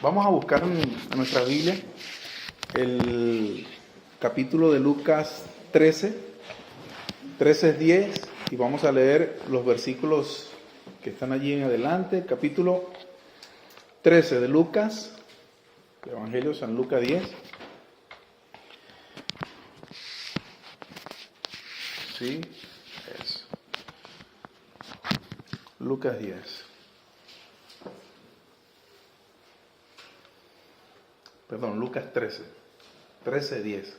Vamos a buscar en nuestra Biblia el capítulo de Lucas 13:10, y vamos a leer los versículos que están allí en adelante. Capítulo 13 de Lucas, el Evangelio de San Lucas 10. Sí, es Lucas 10. Perdón, Lucas 13:10.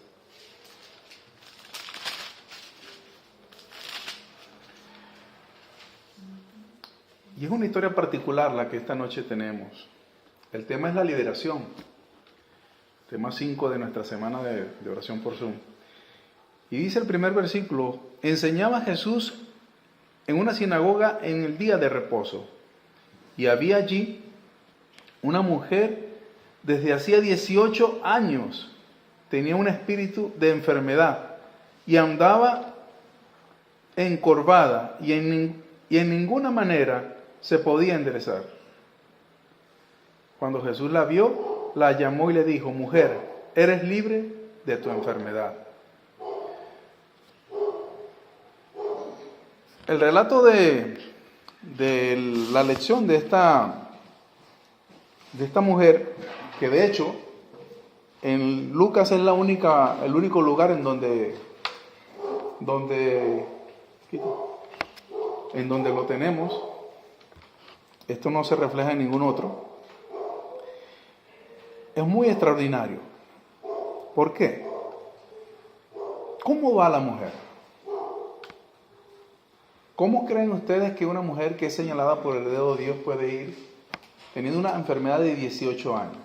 Y es una historia particular la que esta noche tenemos. El tema es la liberación. Tema 5 de nuestra semana de oración por Zoom. Y dice el primer versículo: enseñaba Jesús en una sinagoga en el día de reposo. Y había allí una mujer desde hacía 18 años. Tenía un espíritu de enfermedad y andaba encorvada y en ninguna manera se podía enderezar. Cuando Jesús la vio, la llamó y le dijo: mujer, eres libre de tu enfermedad. El relato de la lección de esta mujer, que de hecho en Lucas es el único lugar en donde lo tenemos. Esto no se refleja en ningún otro. Es muy extraordinario. ¿Por qué? ¿Cómo va la mujer? ¿Cómo creen ustedes que una mujer que es señalada por el dedo de Dios puede ir teniendo una enfermedad de 18 años?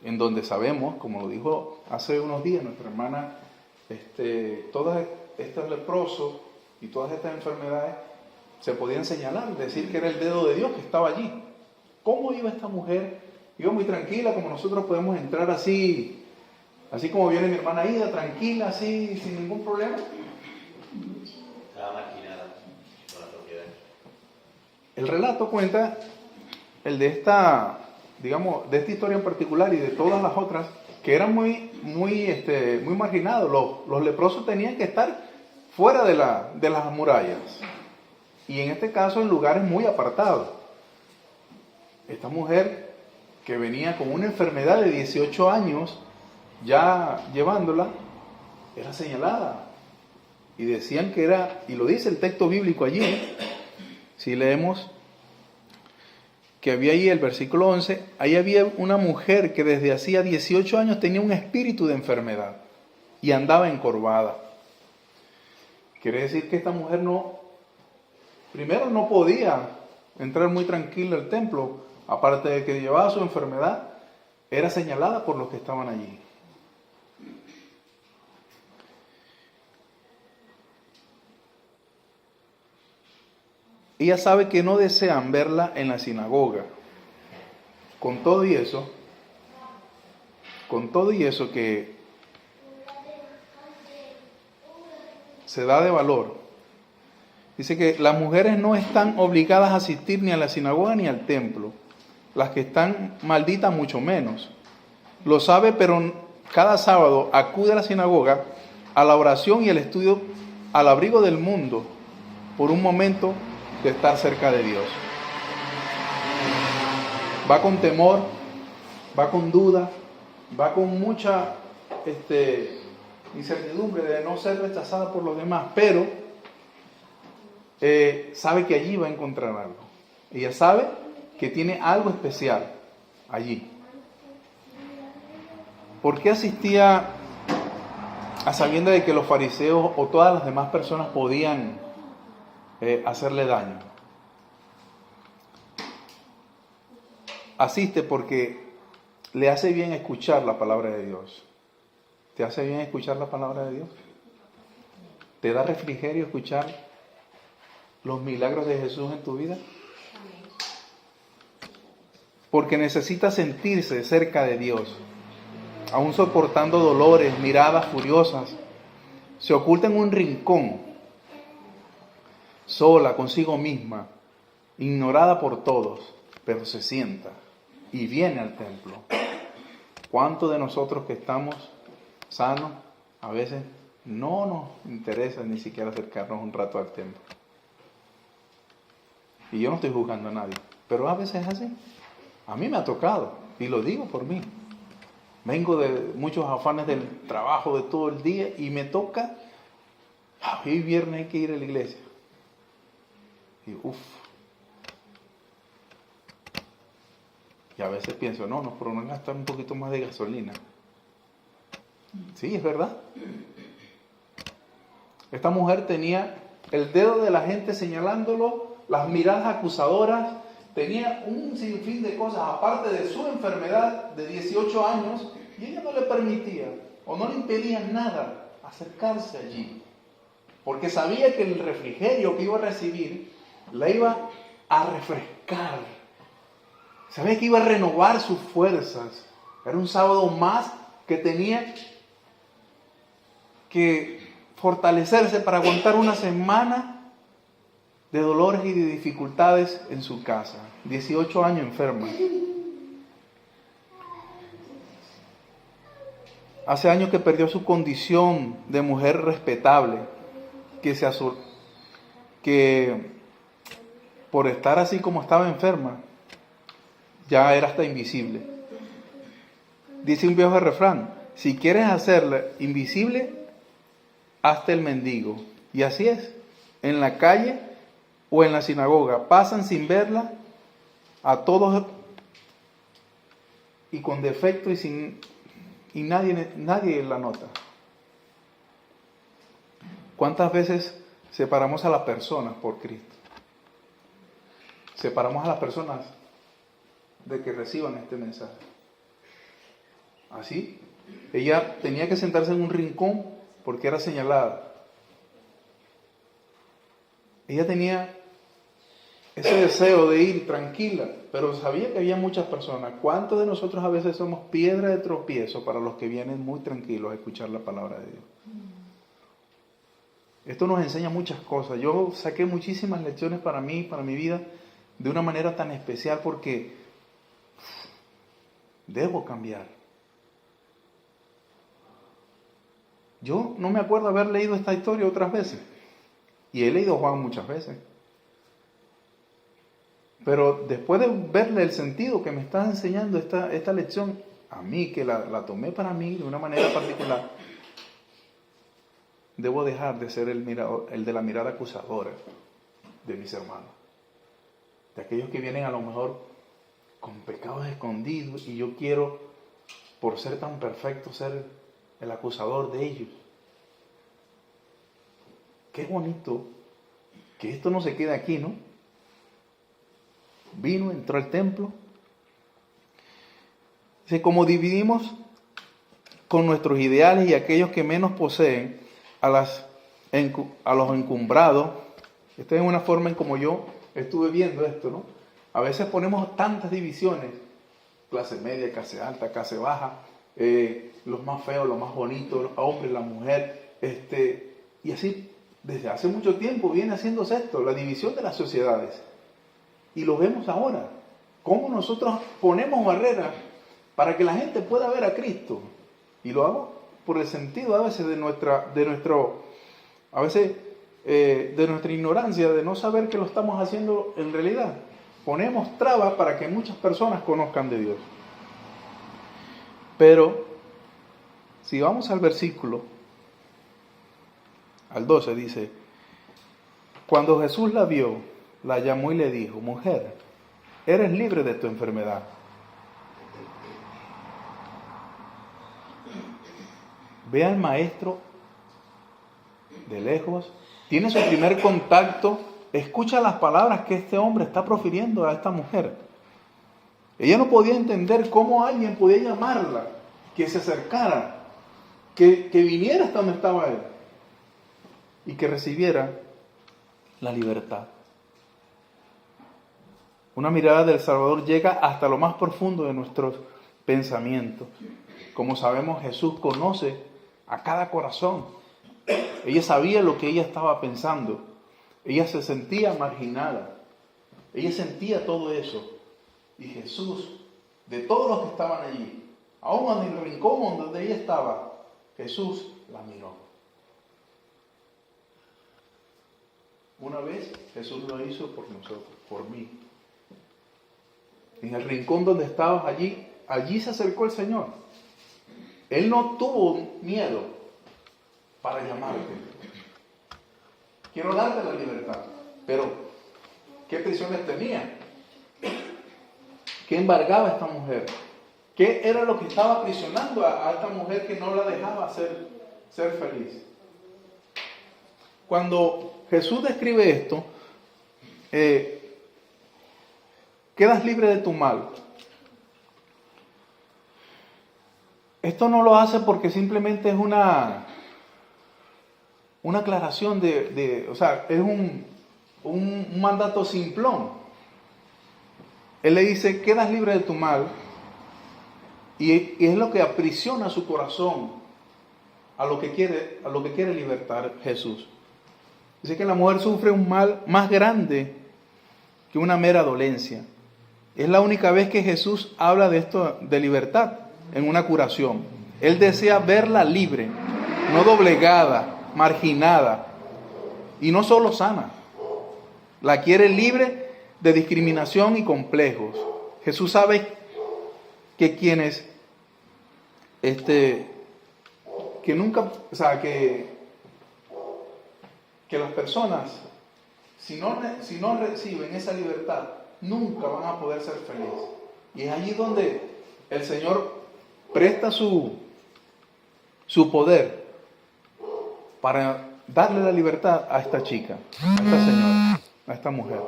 En donde sabemos, como lo dijo hace unos días nuestra hermana, todos estos leprosos y todas estas enfermedades se podían señalar, decir que era el dedo de Dios que estaba allí. ¿Cómo iba esta mujer? Iba muy tranquila, como nosotros podemos entrar así como viene mi hermana Ida, tranquila, así, sin ningún problema. Estaba marginada por la propiedad. El relato cuenta el de esta historia en particular y de todas las otras, que eran muy marginados. Los leprosos tenían que estar fuera de las murallas, y en este caso en lugares muy apartados. Esta mujer, que venía con una enfermedad de 18 años, ya llevándola, era señalada. Y decían que era, y lo dice el texto bíblico allí, si leemos, que había ahí el versículo 11, ahí había una mujer que desde hacía 18 años tenía un espíritu de enfermedad y andaba encorvada. Quiere decir que esta mujer primero no podía entrar muy tranquila al templo, aparte de que llevaba su enfermedad, era señalada por los que estaban allí. Ella sabe que no desean verla en la sinagoga. Con todo y eso que se da de valor, dice que las mujeres no están obligadas a asistir ni a la sinagoga ni al templo. Las que están malditas mucho menos. Lo sabe, pero cada sábado acude a la sinagoga, a la oración y el estudio, al abrigo del mundo, por un momento de estar cerca de Dios. Va con temor, va con duda, va con mucha incertidumbre de no ser rechazada por los demás, pero sabe que allí va a encontrar algo. Ella sabe que tiene algo especial allí. ¿Por qué asistía a sabiendas de que los fariseos o todas las demás personas podían hacerle daño? Asiste porque le hace bien escuchar la palabra de Dios. ¿Te hace bien escuchar la palabra de Dios? ¿Te da refrigerio escuchar los milagros de Jesús en tu vida? Porque necesita sentirse cerca de Dios, aún soportando dolores, miradas furiosas. Se oculta en un rincón, sola consigo misma, ignorada por todos, pero se sienta y viene al templo. ¿Cuántos de nosotros que estamos sanos, a veces no nos interesa ni siquiera acercarnos un rato al templo? Y yo no estoy juzgando a nadie, pero a veces es así. A mí me ha tocado, y lo digo por mí. Vengo de muchos afanes del trabajo de todo el día y me toca, hoy viernes hay que ir a la iglesia. Y Y a veces pienso, no, pero no gastar un poquito más de gasolina. Sí, es verdad. Esta mujer tenía el dedo de la gente señalándolo, las miradas acusadoras, tenía un sinfín de cosas, aparte de su enfermedad de 18 años, y ella no le permitía, o no le impedía nada acercarse allí, porque sabía que el refrigerio que iba a recibir la iba a refrescar, sabía que iba a renovar sus fuerzas. Era un sábado más que tenía que fortalecerse para aguantar una semana de dolores y de dificultades en su casa. 18 años enferma. Hace años que perdió su condición de mujer respetable, que por estar así como estaba enferma, ya era hasta invisible. Dice un viejo refrán, si quieres hacerla invisible, hazte el mendigo. Y así es, en la calle o en la sinagoga, pasan sin verla a todos y con defecto y nadie la nota. ¿Cuántas veces separamos a las personas por Cristo? Separamos a las personas de que reciban este mensaje. Así, ella tenía que sentarse en un rincón porque era señalada. Ella tenía ese deseo de ir tranquila, pero sabía que había muchas personas. ¿Cuántos de nosotros a veces somos piedra de tropiezo para los que vienen muy tranquilos a escuchar la palabra de Dios? Esto nos enseña muchas cosas. Yo saqué muchísimas lecciones para mí, para mi vida, de una manera tan especial porque debo cambiar. Yo no me acuerdo haber leído esta historia otras veces. Y he leído Juan muchas veces. Pero después de verle el sentido que me está enseñando esta lección, a mí, que la tomé para mí de una manera particular, debo dejar de ser el de la mirada acusadora de mis hermanos. De aquellos que vienen a lo mejor con pecados escondidos y yo quiero, por ser tan perfecto, ser el acusador de ellos. Qué bonito que esto no se quede aquí, ¿no? Vino, entró al templo. Como dividimos con nuestros ideales y aquellos que menos poseen a los encumbrados, esta es una forma en como yo estuve viendo esto, ¿no? A veces ponemos tantas divisiones, clase media, clase alta, clase baja, los más feos, los más bonitos, los hombres, la mujer, y así desde hace mucho tiempo viene haciéndose esto, la división de las sociedades. Y lo vemos ahora, cómo nosotros ponemos barreras para que la gente pueda ver a Cristo. Y lo hago por el sentido a veces de nuestra ignorancia, de no saber que lo estamos haciendo en realidad. Ponemos trabas para que muchas personas conozcan de Dios. Pero, si vamos al versículo, al 12 dice, cuando Jesús la vio, la llamó y le dijo, mujer, eres libre de tu enfermedad. Ve al maestro de lejos, tiene su primer contacto, escucha las palabras que este hombre está profiriendo a esta mujer. Ella no podía entender cómo alguien podía llamarla, que se acercara, que viniera hasta donde estaba él y que recibiera la libertad. Una mirada del Salvador llega hasta lo más profundo de nuestros pensamientos. Como sabemos, Jesús conoce a cada corazón. Ella sabía lo que ella estaba pensando. Ella se sentía marginada. Ella sentía todo eso. Y Jesús de todos los que estaban allí, aún en el rincón donde ella estaba, Jesús la miró. Una vez Jesús lo hizo por nosotros, por mí. En el rincón donde estabas allí se acercó el Señor. Él no tuvo miedo para llamarte. Quiero darte la libertad, pero ¿qué prisiones tenía? ¿Qué embargaba a esta mujer? ¿Qué era lo que estaba aprisionando a esta mujer que no la dejaba ser feliz? Cuando Jesús describe esto, quedas libre de tu mal. Esto no lo hace porque simplemente es una aclaración o sea, es un mandato simplón. Él le dice, quedas libre de tu mal, y es lo que aprisiona su corazón a lo que quiere libertar Jesús. Dice que la mujer sufre un mal más grande que una mera dolencia. Es la única vez que Jesús habla de esto, de libertad, en una curación. Él desea verla libre, no doblegada, marginada, y no solo sana. La quiere libre de discriminación y complejos. Jesús sabe que quienes, que nunca, o sea, que las personas, si no reciben esa libertad, nunca van a poder ser felices. Y es allí donde el Señor presta su poder para darle la libertad a esta chica, a esta señora, a esta mujer.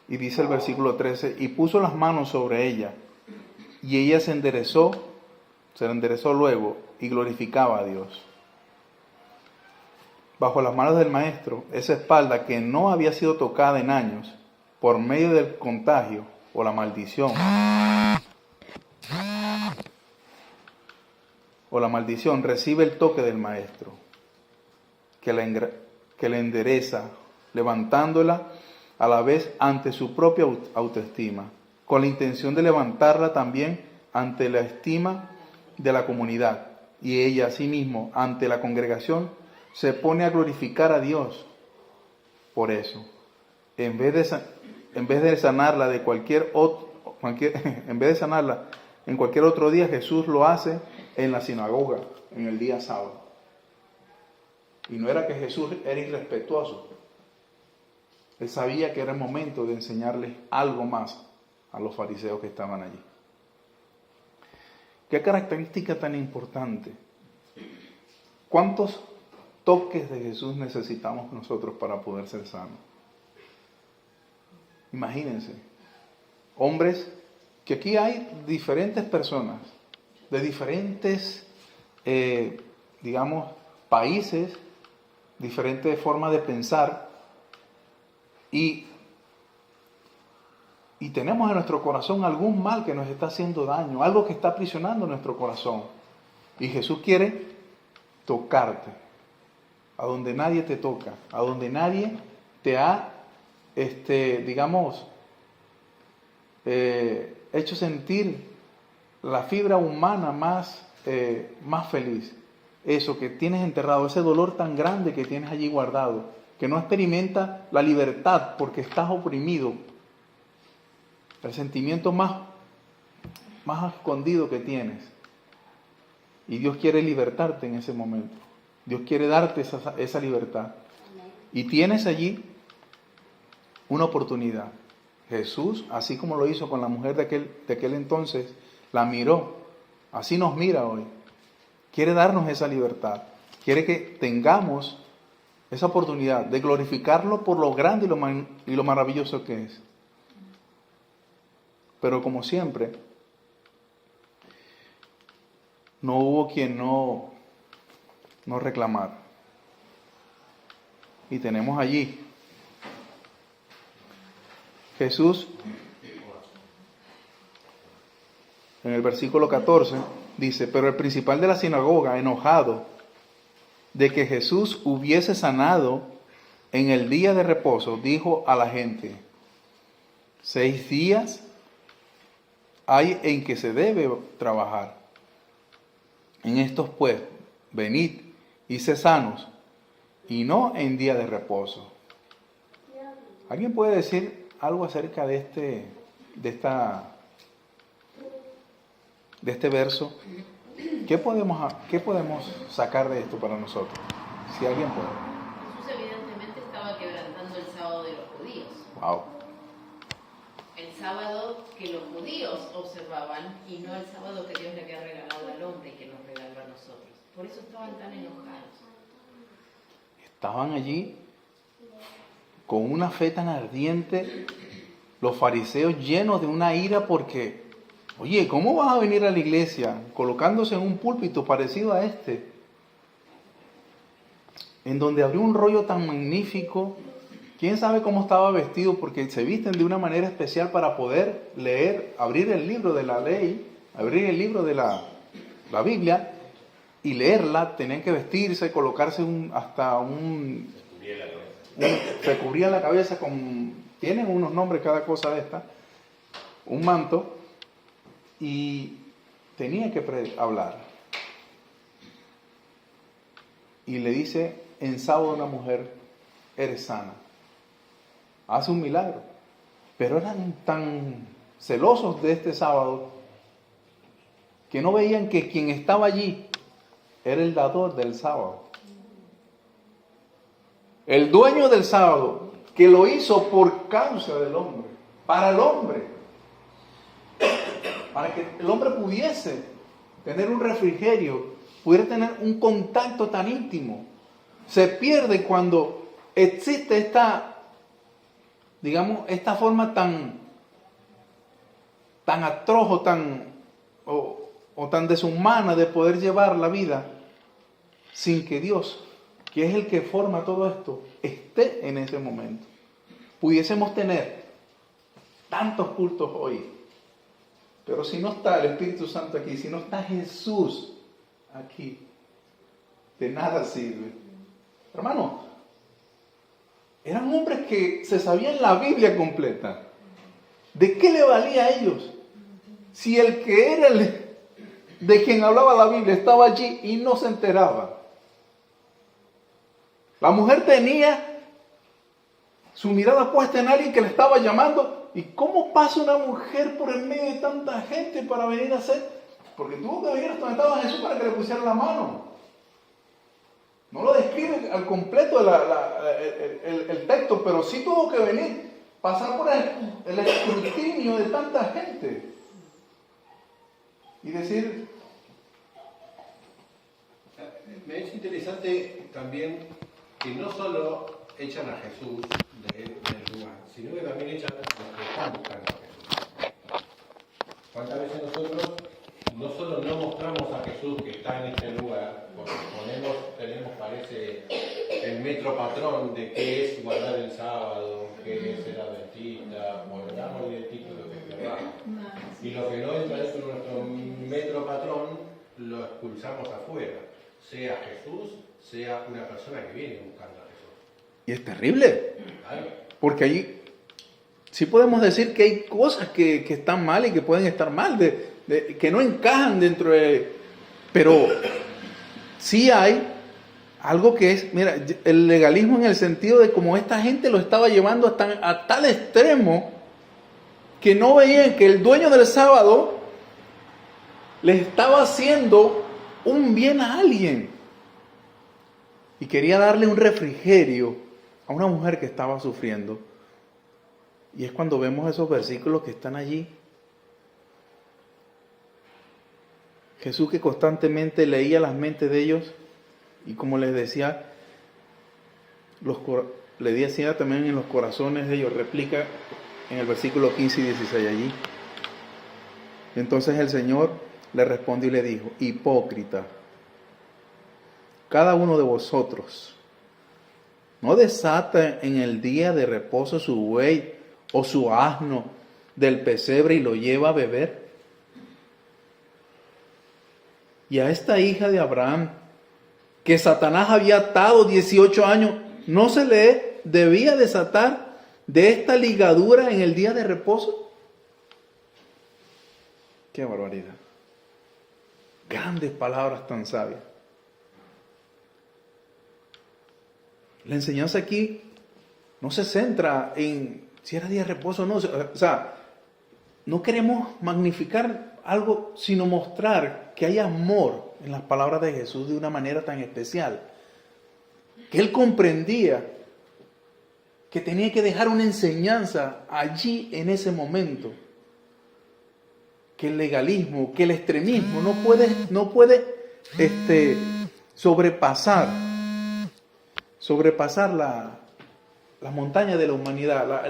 Y dice el versículo 13, y puso las manos sobre ella, y ella se enderezó luego, y glorificaba a Dios. Bajo las manos del maestro, esa espalda que no había sido tocada en años, por medio del contagio o la maldición, recibe el toque del maestro, que la endereza, levantándola a la vez ante su propia autoestima, con la intención de levantarla también ante la estima de la comunidad. Y ella, asimismo, ante la congregación, se pone a glorificar a Dios por eso. En vez de sanarla en cualquier otro día, Jesús lo hace en la sinagoga, en el día sábado. Y no era que Jesús era irrespetuoso. Él sabía que era el momento de enseñarles algo más a los fariseos que estaban allí. ¿Qué característica tan importante? ¿Cuántos toques de Jesús necesitamos nosotros para poder ser sanos? Imagínense, hombres, que aquí hay diferentes personas, de diferentes, países, diferentes formas de pensar, y tenemos en nuestro corazón algún mal que nos está haciendo daño, algo que está aprisionando nuestro corazón. Y Jesús quiere tocarte, a donde nadie te toca, a donde nadie te ha, hecho sentir la fibra humana más feliz. Eso que tienes enterrado, ese dolor tan grande que tienes allí guardado, que no experimenta la libertad porque estás oprimido. El sentimiento más escondido que tienes. Y Dios quiere libertarte en ese momento. Dios quiere darte esa libertad. Y tienes allí una oportunidad. Jesús, así como lo hizo con la mujer de aquel entonces, la miró. Así nos mira hoy. Quiere darnos esa libertad. Quiere que tengamos esa oportunidad de glorificarlo por lo grande y lo maravilloso que es. Pero como siempre, no hubo quien no reclamara. Y tenemos allí Jesús, en el versículo 14, dice, pero el principal de la sinagoga, enojado, de que Jesús hubiese sanado en el día de reposo, dijo a la gente: 6 días hay en que se debe trabajar. En estos pues, venid y sed sanos, y no en día de reposo. ¿Alguien puede decir algo acerca de este verso? ¿Qué podemos sacar de esto para nosotros? Si alguien puede. Jesús evidentemente estaba quebrantando el sábado de los judíos. Wow. El sábado que los judíos observaban y no el sábado que Dios le había regalado al hombre y que nos regaló a nosotros. Por eso estaban tan enojados. Estaban allí con una fe tan ardiente, los fariseos llenos de una ira porque, oye, ¿cómo vas a venir a la iglesia colocándose en un púlpito parecido a este? En donde abrió un rollo tan magnífico. ¿Quién sabe cómo estaba vestido? Porque se visten de una manera especial para poder leer, abrir el libro de la ley, abrir el libro de la Biblia y leerla. Tenían que vestirse, colocarse se cubría la cabeza con, tienen unos nombres cada cosa de esta, un manto, y tenía que hablar. Y le dice en sábado a una mujer: eres sana. Hace un milagro. Pero eran tan celosos de este sábado que no veían que quien estaba allí era el dador del sábado. El dueño del sábado, que lo hizo por causa del hombre, para el hombre, para que el hombre pudiese tener un refrigerio, pudiera tener un contacto tan íntimo. Se pierde cuando existe esta forma tan atroz o tan deshumana de poder llevar la vida sin que Dios, que es el que forma todo esto, esté en ese momento. Pudiésemos tener tantos cultos hoy, pero si no está el Espíritu Santo aquí, si no está Jesús aquí, de nada sirve. Hermano, eran hombres que se sabían la Biblia completa. ¿De qué le valía a ellos? Si el que era de quien hablaba la Biblia estaba allí y no se enteraba. La mujer tenía su mirada puesta en alguien que le estaba llamando. ¿Y cómo pasa una mujer por el medio de tanta gente para venir a hacer? Porque tuvo que venir hasta donde estaba Jesús para que le pusiera la mano. No lo describe al completo el texto, pero sí tuvo que venir, pasar por el escrutinio de tanta gente. Y decir... Me es interesante también que no solo echan a Jesús del lugar, sino que también echan a los que están buscando a Jesús. ¿Cuántas veces nosotros no solo no mostramos a Jesús que está en este lugar, porque tenemos, parece, el metro patrón de qué es guardar el sábado, qué es ser adventista, guardamos el título que queramos, y lo que no entra dentro de nuestro metro patrón lo expulsamos afuera, sea Jesús, sea una persona que viene buscando a Jesús. Y es terrible, Claro. porque allí sí podemos decir que hay cosas que están mal y que pueden estar mal, que no encajan dentro de... Pero sí hay algo que es, mira, el legalismo en el sentido de cómo esta gente lo estaba llevando a tal extremo que no veían que el dueño del sábado les estaba haciendo un bien a alguien y quería darle un refrigerio a una mujer que estaba sufriendo. Y es cuando vemos esos versículos que están allí. Jesús que constantemente leía las mentes de ellos y como les decía, le decía también en los corazones de ellos, replica en el versículo 15 y 16 allí. Entonces el Señor le respondió y le dijo: hipócrita, cada uno de vosotros no desata en el día de reposo su buey o su asno del pesebre y lo lleva a beber. Y a esta hija de Abraham, que Satanás había atado 18 años, ¿no se le debía desatar de esta ligadura en el día de reposo? ¡Qué barbaridad! Grandes palabras tan sabias. La enseñanza aquí no se centra en si era día de reposo o no. O sea, no queremos magnificar algo, sino mostrar que hay amor en las palabras de Jesús de una manera tan especial. Que Él comprendía que tenía que dejar una enseñanza allí en ese momento. Que el legalismo, que el extremismo no puede sobrepasar la montaña de la humanidad,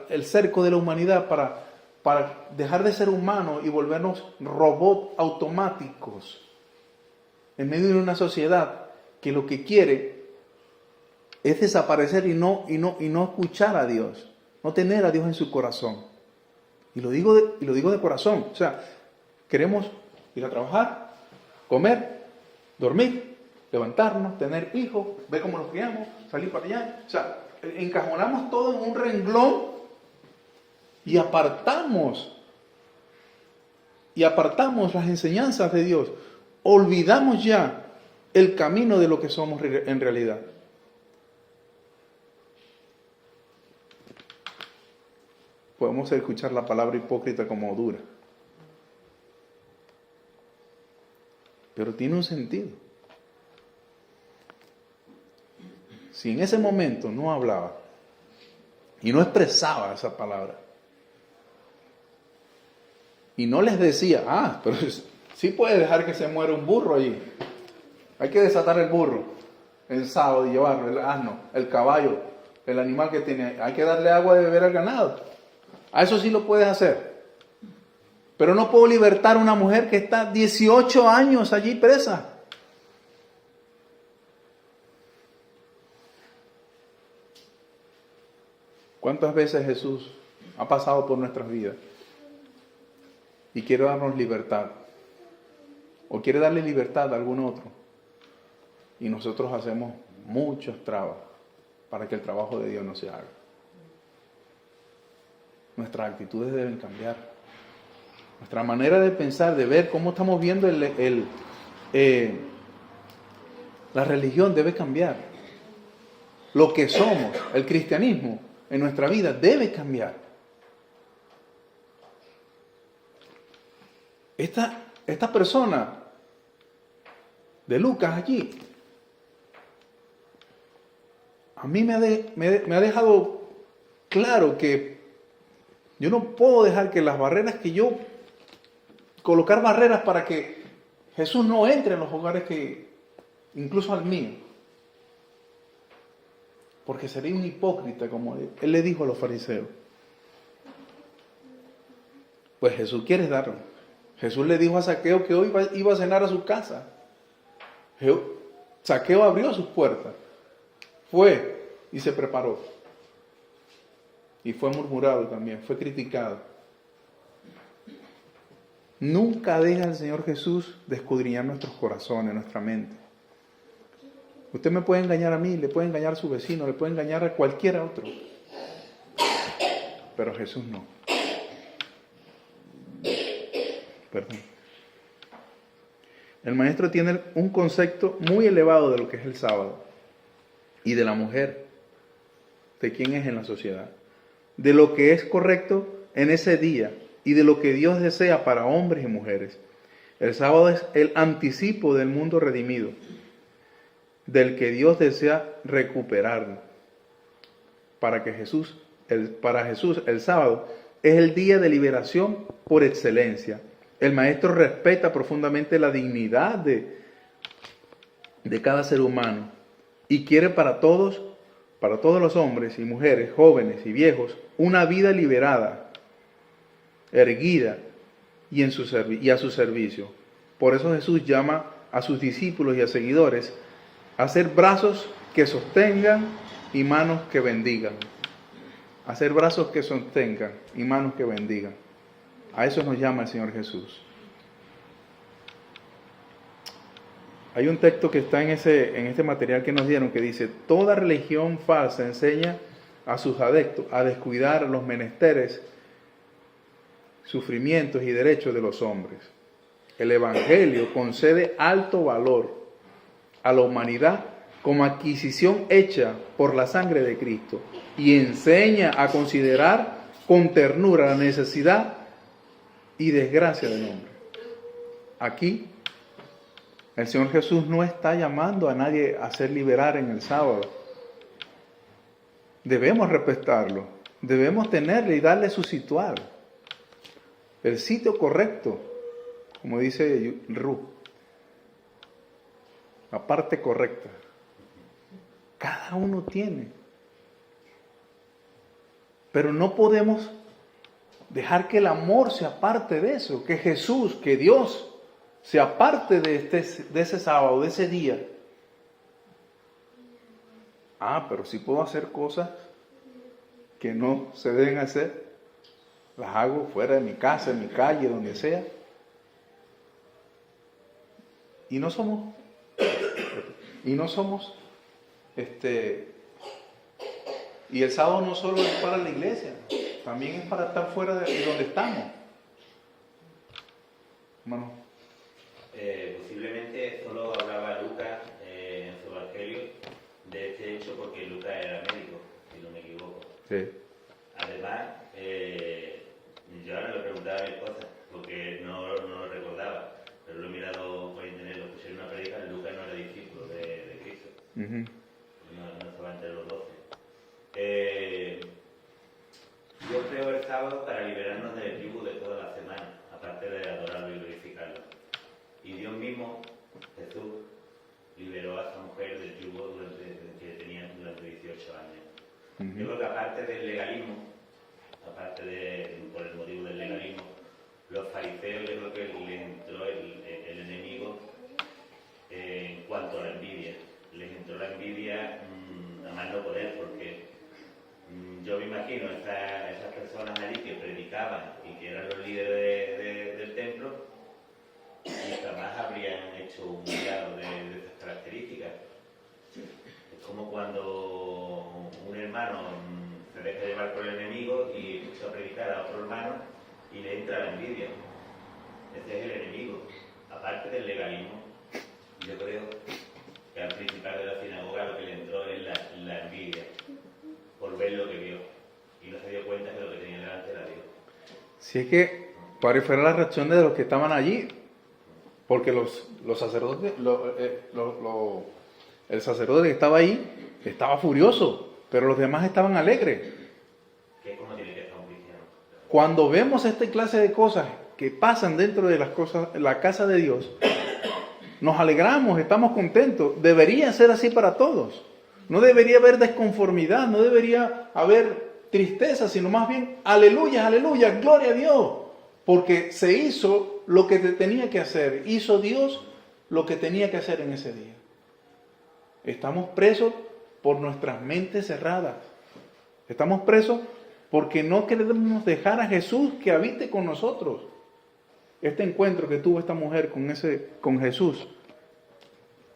el cerco de la humanidad para dejar de ser humanos y volvernos robots automáticos en medio de una sociedad que lo que quiere es desaparecer y no escuchar a Dios, no tener a Dios en su corazón. Y lo digo de corazón. O sea, queremos ir a trabajar, comer, dormir, levantarnos, tener hijos, ver cómo los criamos, salir para allá. O sea, encajonamos todo en un renglón y apartamos las enseñanzas de Dios. Olvidamos ya el camino de lo que somos en realidad. Podemos escuchar la palabra hipócrita como dura, pero tiene un sentido. Si en ese momento no hablaba y no expresaba esa palabra y no les decía, pero sí puede dejar que se muera un burro allí, hay que desatar el burro el sábado y llevarlo, el asno, el caballo, el animal que tiene, hay que darle agua de beber al ganado. A eso sí lo puedes hacer. Pero no puedo libertar a una mujer que está 18 años allí presa. ¿Cuántas veces Jesús ha pasado por nuestras vidas y quiere darnos libertad? O quiere darle libertad a algún otro. Y nosotros hacemos muchas trabas para que el trabajo de Dios no se haga. Nuestras actitudes deben cambiar. Nuestra manera de pensar, de ver cómo estamos viendo la religión debe cambiar. Lo que somos, el cristianismo, en nuestra vida debe cambiar. Esta persona de Lucas allí, a mí me ha dejado claro que yo no puedo dejar que las barreras colocar barreras para que Jesús no entre en los hogares incluso al mío. Porque sería un hipócrita, como él le dijo a los fariseos. Pues Jesús quiere darlo. Jesús le dijo a Zaqueo que hoy iba a cenar a su casa. Zaqueo abrió sus puertas, fue y se preparó. Y fue murmurado también, fue criticado. Nunca deja el Señor Jesús de escudriñar nuestros corazones, nuestra mente. Usted me puede engañar a mí, le puede engañar a su vecino, le puede engañar a cualquier otro. Pero Jesús no. Perdón. El maestro tiene un concepto muy elevado de lo que es el sábado y de la mujer, de quién es en la sociedad, de lo que es correcto en ese día y de lo que Dios desea para hombres y mujeres. El sábado es el anticipo del mundo redimido, del que Dios desea recuperarlo. Para Jesús el sábado es el día de liberación por excelencia. El maestro respeta profundamente la dignidad de cada ser humano y quiere para todos los hombres y mujeres, jóvenes y viejos, una vida liberada, erguida y a su servicio. Por eso Jesús llama a sus discípulos y a seguidores a ser brazos que sostengan y manos que bendigan. Hacer brazos que sostengan y manos que bendigan. A eso nos llama el Señor Jesús. Hay un texto que está en este material que nos dieron que dice: toda religión falsa enseña a sus adeptos a descuidar los menesteres, sufrimientos y derechos de los hombres. El Evangelio concede alto valor a la humanidad como adquisición hecha por la sangre de Cristo y enseña a considerar con ternura la necesidad y desgracia del hombre. Aquí el Señor Jesús no está llamando a nadie a ser liberar en el sábado. Debemos respetarlo, debemos tenerle y darle su situar, el sitio correcto, como dice Ruth, la parte correcta. Cada uno tiene. Pero no podemos dejar que el amor se aparte de eso, que Jesús, que Dios se aparte de ese sábado, de ese día. Pero sí puedo hacer cosas que no se deben hacer. Las hago fuera de mi casa, en mi calle, donde sea. Y no somos, y el sábado no solo es para la iglesia, también es para estar fuera de donde estamos. Hermano. Posiblemente solo hablaba Lucas en su evangelio de este hecho porque Lucas era médico, si no me equivoco. Sí. Además, yo ahora le preguntaba a mi esposa porque no lo recordaba, pero lo he mirado por internet, lo puse en una película. Lucas no era discípulo de Cristo. Uh-huh. No estaba entre los 12. Yo creo el sábado para liberarnos del yugo de toda la semana, aparte de adorarlo y glorificarlo. Y Dios mismo, Jesús, liberó a esa mujer del yugo que tenía durante 18 años. Uh-huh. Yo creo que aparte del legalismo, por el motivo del legalismo, los fariseos, yo creo que les entró el enemigo en cuanto a la envidia. Les entró la envidia a más no poder, porque yo me imagino esas personas allí que predicaban y que eran los líderes del templo, y jamás habrían hecho un milagro de esas características. Es como cuando un hermano se deja llevar por el enemigo y empieza a predicar a otro hermano y le entra la envidia. Ese es el enemigo. Aparte del legalismo, yo creo que al principal de la sinagoga lo que le entró es la envidia, por ver lo que vio, y no se dio cuenta que lo que tenía delante era Dios. Si es que, para fue la reacción de los que estaban allí, porque los sacerdotes, el sacerdote que estaba ahí estaba furioso, pero los demás estaban alegres. ¿Qué es como tiene que estar un cristiano? Cuando vemos esta clase de cosas que pasan dentro de la casa de Dios, nos alegramos, estamos contentos. Debería ser así para todos. No debería haber desconformidad, no debería haber tristeza, sino más bien, aleluya, aleluya, gloria a Dios. Porque se hizo lo que tenía que hacer, hizo Dios lo que tenía que hacer en ese día. Estamos presos por nuestras mentes cerradas. Estamos presos porque no queremos dejar a Jesús que habite con nosotros. Este encuentro que tuvo esta mujer con Jesús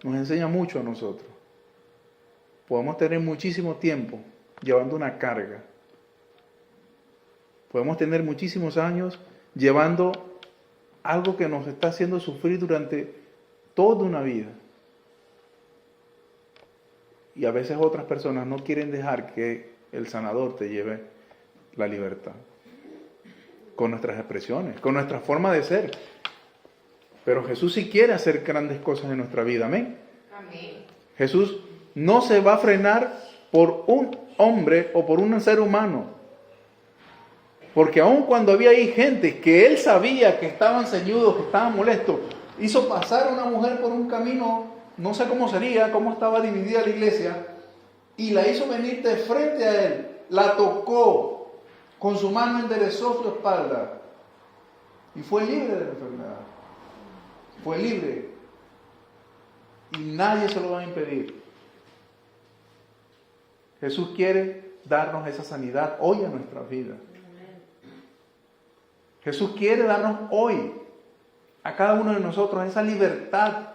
nos enseña mucho a nosotros. Podemos tener muchísimo tiempo llevando una carga. Podemos tener muchísimos años llevando algo que nos está haciendo sufrir durante toda una vida. Y a veces otras personas no quieren dejar que el sanador te lleve la libertad. Con nuestras expresiones, con nuestra forma de ser. Pero Jesús sí quiere hacer grandes cosas en nuestra vida. Amén. Amén. Jesús no se va a frenar por un hombre o por un ser humano. Porque aun cuando había ahí gente que él sabía que estaban ceñudos, que estaban molestos, hizo pasar a una mujer por un camino, no sé cómo sería, cómo estaba dividida la iglesia, y la hizo venir de frente a él, la tocó, con su mano enderezó su espalda, y fue libre de la enfermedad. Fue libre. Y nadie se lo va a impedir. Jesús quiere darnos esa sanidad hoy en nuestra vida. Jesús quiere darnos hoy a cada uno de nosotros esa libertad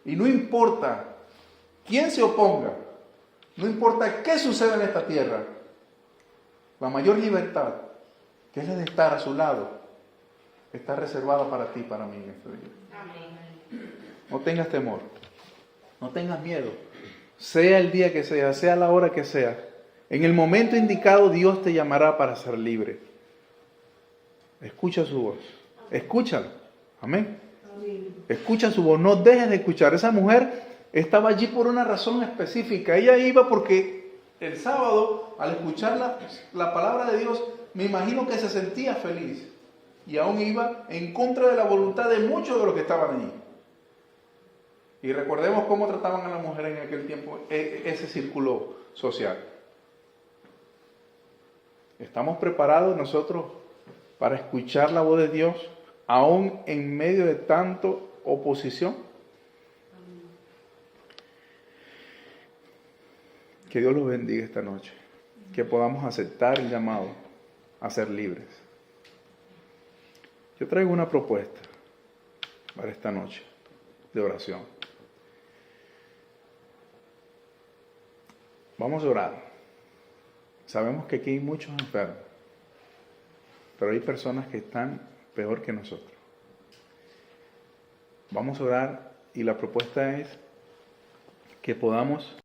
Y no importa quién se oponga, no importa qué suceda en esta tierra, la mayor libertad, que es la de estar a su lado, está reservada para ti, para mí en este día. No tengas temor, no tengas miedo, sea el día que sea la hora que sea, en el momento indicado Dios te llamará para ser libre. Escucha su voz, escúchala, amén. Escucha su voz, no dejes de escuchar. Esa mujer estaba allí por una razón específica. Ella iba porque el sábado, al escuchar la palabra de Dios, me imagino que se sentía feliz. Y aún iba en contra de la voluntad de muchos de los que estaban allí. Y recordemos cómo trataban a la mujer en aquel tiempo, ese círculo social. ¿Estamos preparados nosotros para escuchar la voz de Dios, aún en medio de tanto oposición? Que Dios los bendiga esta noche. Que podamos aceptar el llamado a ser libres. Yo traigo una propuesta para esta noche de oración. Vamos a orar. Sabemos que aquí hay muchos enfermos, pero hay personas que están peor que nosotros. Vamos a orar y la propuesta es que podamos